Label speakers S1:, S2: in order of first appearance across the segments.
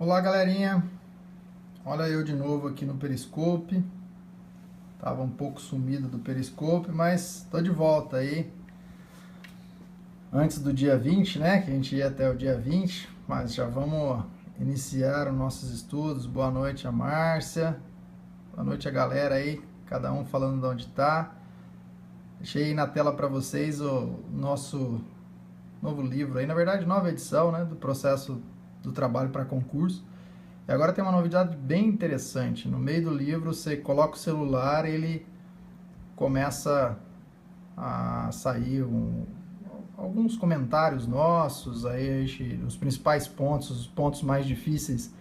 S1: Olá, galerinha. Olha eu de novo aqui no Periscope. Tava um pouco sumido do Periscope, mas tô de volta aí. Antes do dia 20, né? Que a gente ia até o dia 20, mas já vamos iniciar os nossos estudos. Boa noite a Márcia. Boa noite a galera aí, cada um falando de onde tá. Deixei aí na tela para vocês o nosso novo livro aí, na verdade, nova edição, né, do processo do trabalho para concurso. E agora tem uma novidade bem interessante. No meio do livro, você coloca o celular e ele começa a sair alguns comentários nossos, aí os principais pontos, os pontos mais difíceis,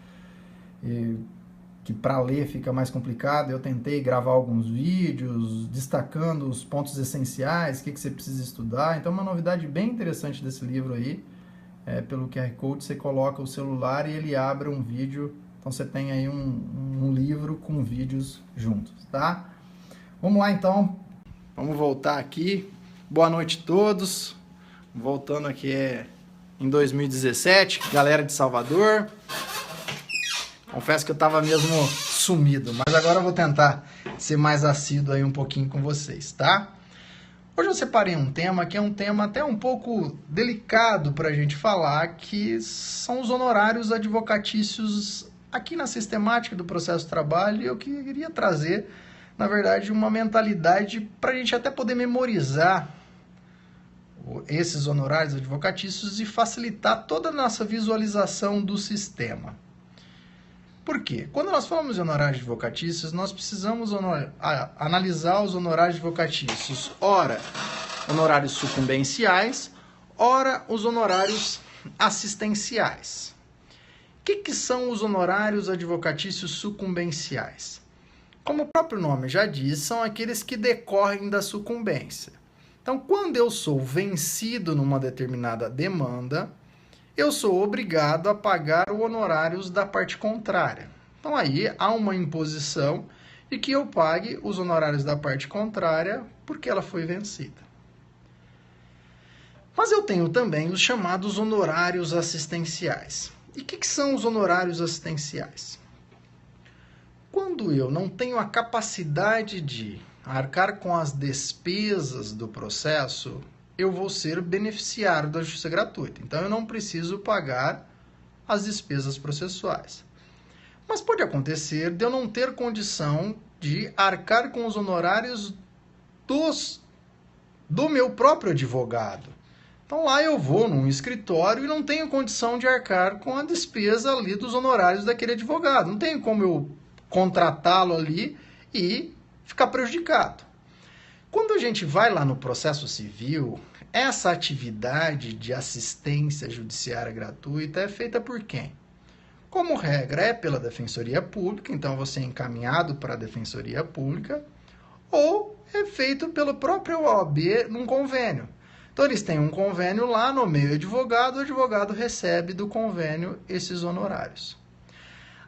S1: que para ler fica mais complicado. Eu tentei gravar alguns vídeos destacando os pontos essenciais, o que você precisa estudar. Então, uma novidade bem interessante desse livro aí, pelo QR Code, você coloca o celular e ele abre um vídeo. Então, você tem aí um livro com vídeos juntos, tá? Vamos lá, então. Vamos voltar aqui. Boa noite a todos. Voltando aqui em 2017, galera de Salvador. Confesso que eu estava mesmo sumido, mas agora eu vou tentar ser mais assíduo aí um pouquinho com vocês, tá? Hoje eu separei um tema que é um tema até um pouco delicado para a gente falar, que são os honorários advocatícios aqui na sistemática do processo de trabalho. E eu queria trazer, na verdade, uma mentalidade para a gente até poder memorizar esses honorários advocatícios e facilitar toda a nossa visualização do sistema. Por quê? Quando nós falamos de honorários advocatícios, nós precisamos analisar os honorários advocatícios. Ora, honorários sucumbenciais, ora, os honorários assistenciais. O que são os honorários advocatícios sucumbenciais? Como o próprio nome já diz, são aqueles que decorrem da sucumbência. Então, quando eu sou vencido numa determinada demanda, eu sou obrigado a pagar os honorários da parte contrária. Então, aí há uma imposição de que eu pague os honorários da parte contrária porque ela foi vencida. Mas eu tenho também os chamados honorários assistenciais. E o que são os honorários assistenciais? Quando eu não tenho a capacidade de arcar com as despesas do processo, eu vou ser beneficiário da justiça gratuita. Então, eu não preciso pagar as despesas processuais. Mas pode acontecer de eu não ter condição de arcar com os honorários do meu próprio advogado. Então, lá eu vou num escritório e não tenho condição de arcar com a despesa ali dos honorários daquele advogado. Não tenho como eu contratá-lo ali e ficar prejudicado. Quando a gente vai lá no processo civil, essa atividade de assistência judiciária gratuita é feita por quem? Como regra, é pela Defensoria Pública, então você é encaminhado para a Defensoria Pública, ou é feito pelo próprio OAB num convênio. Então, eles têm um convênio lá, nomeia o advogado recebe do convênio esses honorários.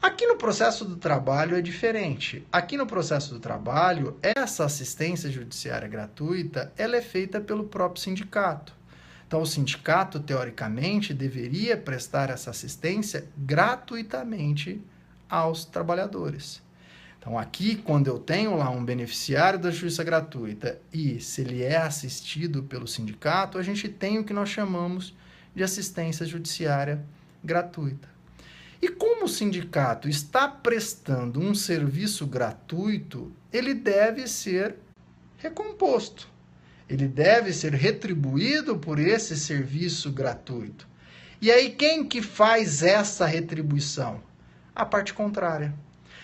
S1: Aqui no processo do trabalho é diferente. Aqui no processo do trabalho, essa assistência judiciária gratuita, ela é feita pelo próprio sindicato. Então, o sindicato, teoricamente, deveria prestar essa assistência gratuitamente aos trabalhadores. Então, aqui, quando eu tenho lá um beneficiário da justiça gratuita e se ele é assistido pelo sindicato, a gente tem o que nós chamamos de assistência judiciária gratuita. E como o sindicato está prestando um serviço gratuito, ele deve ser recomposto. Ele deve ser retribuído por esse serviço gratuito. E aí, quem que faz essa retribuição? A parte contrária.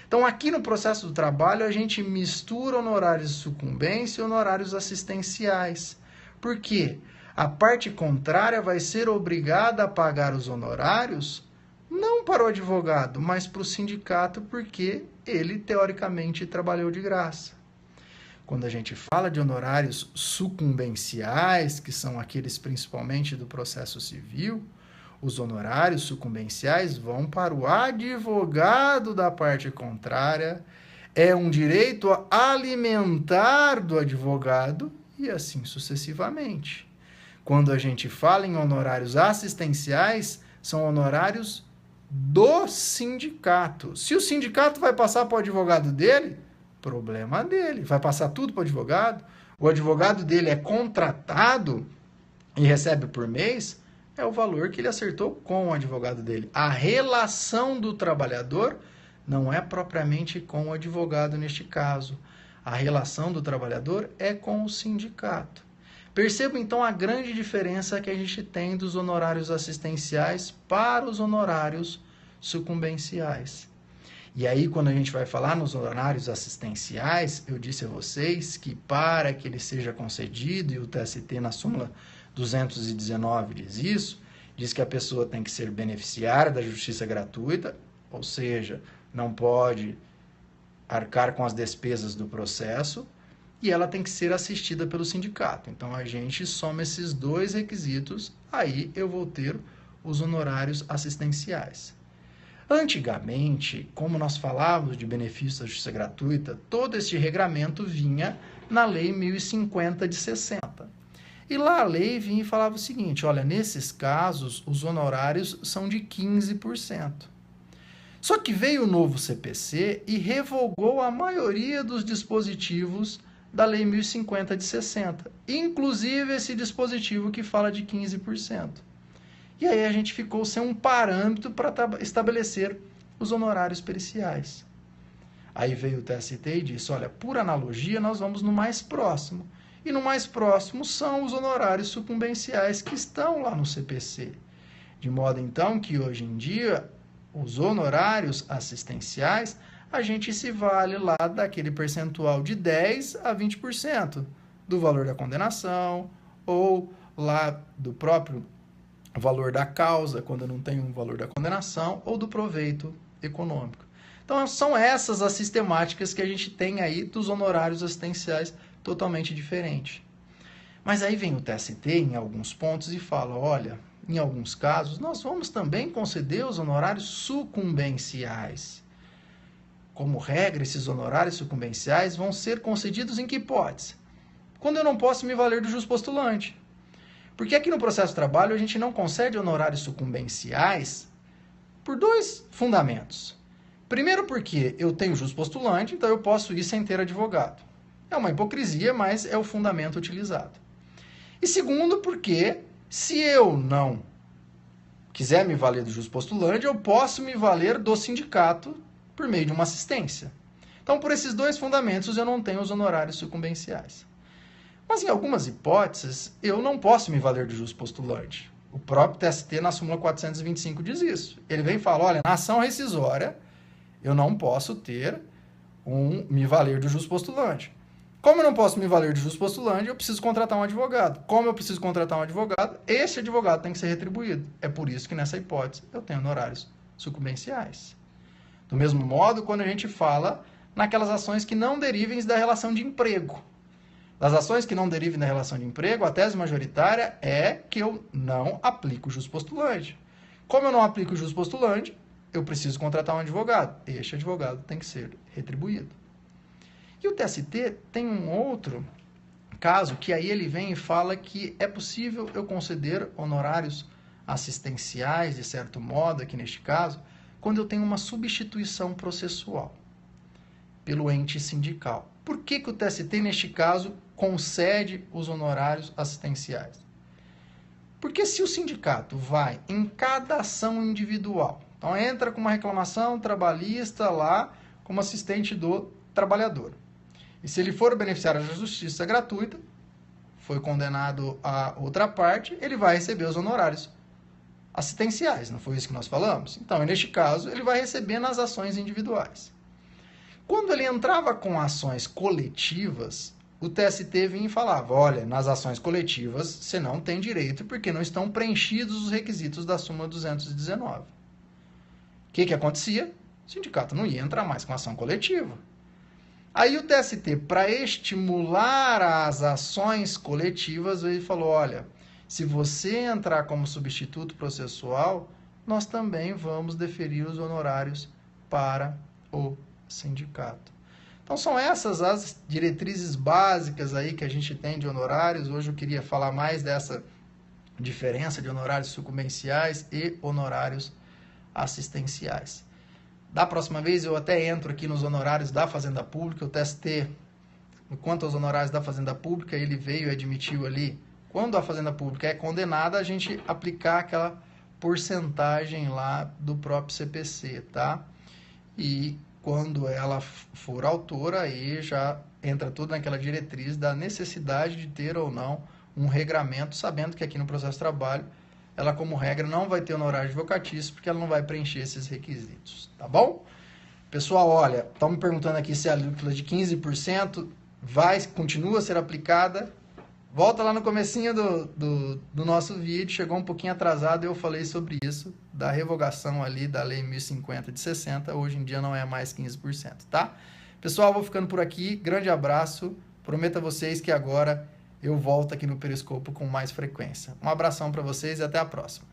S1: Então, aqui no processo do trabalho, a gente mistura honorários de sucumbência e honorários assistenciais. Por quê? A parte contrária vai ser obrigada a pagar os honorários não para o advogado, mas para o sindicato, porque ele, teoricamente, trabalhou de graça. Quando a gente fala de honorários sucumbenciais, que são aqueles principalmente do processo civil, os honorários sucumbenciais vão para o advogado da parte contrária, é um direito alimentar do advogado e assim sucessivamente. Quando a gente fala em honorários assistenciais, são honorários do sindicato. Se o sindicato vai passar para o advogado dele, problema dele. Vai passar tudo para o advogado dele é contratado e recebe por mês, é o valor que ele acertou com o advogado dele. A relação do trabalhador não é propriamente com o advogado neste caso. A relação do trabalhador é com o sindicato. Perceba então a grande diferença que a gente tem dos honorários assistenciais para os honorários sucumbenciais. E aí, quando a gente vai falar nos honorários assistenciais, eu disse a vocês que para que ele seja concedido, e o TST na súmula 219 diz isso, diz que a pessoa tem que ser beneficiária da justiça gratuita, ou seja, não pode arcar com as despesas do processo, e ela tem que ser assistida pelo sindicato. Então, a gente soma esses dois requisitos, aí eu vou ter os honorários assistenciais. Antigamente, como nós falávamos de benefício da justiça gratuita, todo esse regramento vinha na Lei 1050 de 60. E lá a lei vinha e falava o seguinte, olha, nesses casos, os honorários são de 15%. Só que veio o novo CPC e revogou a maioria dos dispositivos da Lei 1050 de 60, inclusive esse dispositivo que fala de 15%. E aí a gente ficou sem um parâmetro para estabelecer os honorários periciais. Aí veio o TST e disse, olha, por analogia, nós vamos no mais próximo. E no mais próximo são os honorários sucumbenciais que estão lá no CPC. De modo, então, que hoje em dia, os honorários assistenciais, a gente se vale lá daquele percentual de 10% a 20% do valor da condenação, ou lá do próprio valor da causa, quando não tem um valor da condenação, ou do proveito econômico. Então, são essas as sistemáticas que a gente tem aí dos honorários assistenciais totalmente diferente. Mas aí vem o TST em alguns pontos e fala, olha, em alguns casos, nós vamos também conceder os honorários sucumbenciais. Como regra, esses honorários sucumbenciais vão ser concedidos em que hipótese? Quando eu não posso me valer do juspostulante. Porque aqui no processo de trabalho a gente não concede honorários sucumbenciais por dois fundamentos. Primeiro porque eu tenho juspostulante, então eu posso ir sem ter advogado. É uma hipocrisia, mas é o fundamento utilizado. E segundo porque se eu não quiser me valer do juspostulante, eu posso me valer do sindicato por meio de uma assistência. Então, por esses dois fundamentos, eu não tenho os honorários sucumbenciais. Mas, em algumas hipóteses, eu não posso me valer do juspostulante. O próprio TST, na súmula 425, diz isso. Ele vem e fala, olha, na ação rescisória, eu não posso me valer do juspostulante. Como eu não posso me valer do juspostulante, eu preciso contratar um advogado. Como eu preciso contratar um advogado, esse advogado tem que ser retribuído. É por isso que, nessa hipótese, eu tenho honorários sucumbenciais. Do mesmo modo, quando a gente fala naquelas ações que não derivem da relação de emprego. Das ações que não derivem da relação de emprego, a tese majoritária é que eu não aplico o juspostulante. Como eu não aplico o juspostulante, eu preciso contratar um advogado. Este advogado tem que ser retribuído. E o TST tem um outro caso que aí ele vem e fala que é possível eu conceder honorários assistenciais, de certo modo, aqui neste caso, quando eu tenho uma substituição processual pelo ente sindical. Por que o TST, neste caso, concede os honorários assistenciais? Porque se o sindicato vai em cada ação individual, então entra com uma reclamação trabalhista lá como assistente do trabalhador, e se ele for beneficiário da justiça gratuita, foi condenado a outra parte, ele vai receber os honorários assistenciais, não foi isso que nós falamos? Então, neste caso, ele vai receber nas ações individuais. Quando ele entrava com ações coletivas, o TST vinha e falava, olha, nas ações coletivas você não tem direito porque não estão preenchidos os requisitos da súmula 219. O que acontecia? O sindicato não ia entrar mais com ação coletiva. Aí o TST, para estimular as ações coletivas, ele falou, olha, se você entrar como substituto processual, nós também vamos deferir os honorários para o sindicato. Então, são essas as diretrizes básicas aí que a gente tem de honorários. Hoje eu queria falar mais dessa diferença de honorários sucumbenciais e honorários assistenciais. Da próxima vez eu até entro aqui nos honorários da Fazenda Pública, o TST, quanto aos honorários da Fazenda Pública, ele veio e admitiu ali, quando a Fazenda Pública é condenada, a gente aplicar aquela porcentagem lá do próprio CPC, tá? E quando ela for autora, aí já entra tudo naquela diretriz da necessidade de ter ou não um regramento, sabendo que aqui no processo de trabalho, ela como regra não vai ter honorário advocatício, porque ela não vai preencher esses requisitos, tá bom? Pessoal, olha, estão me perguntando aqui se a alíquota de 15% continua a ser aplicada. Volta lá no comecinho do nosso vídeo, chegou um pouquinho atrasado, eu falei sobre isso, da revogação ali da Lei 1050 de 60, hoje em dia não é mais 15%, tá? Pessoal, vou ficando por aqui, grande abraço, prometo a vocês que agora eu volto aqui no Periscopo com mais frequência. Um abração para vocês e até a próxima.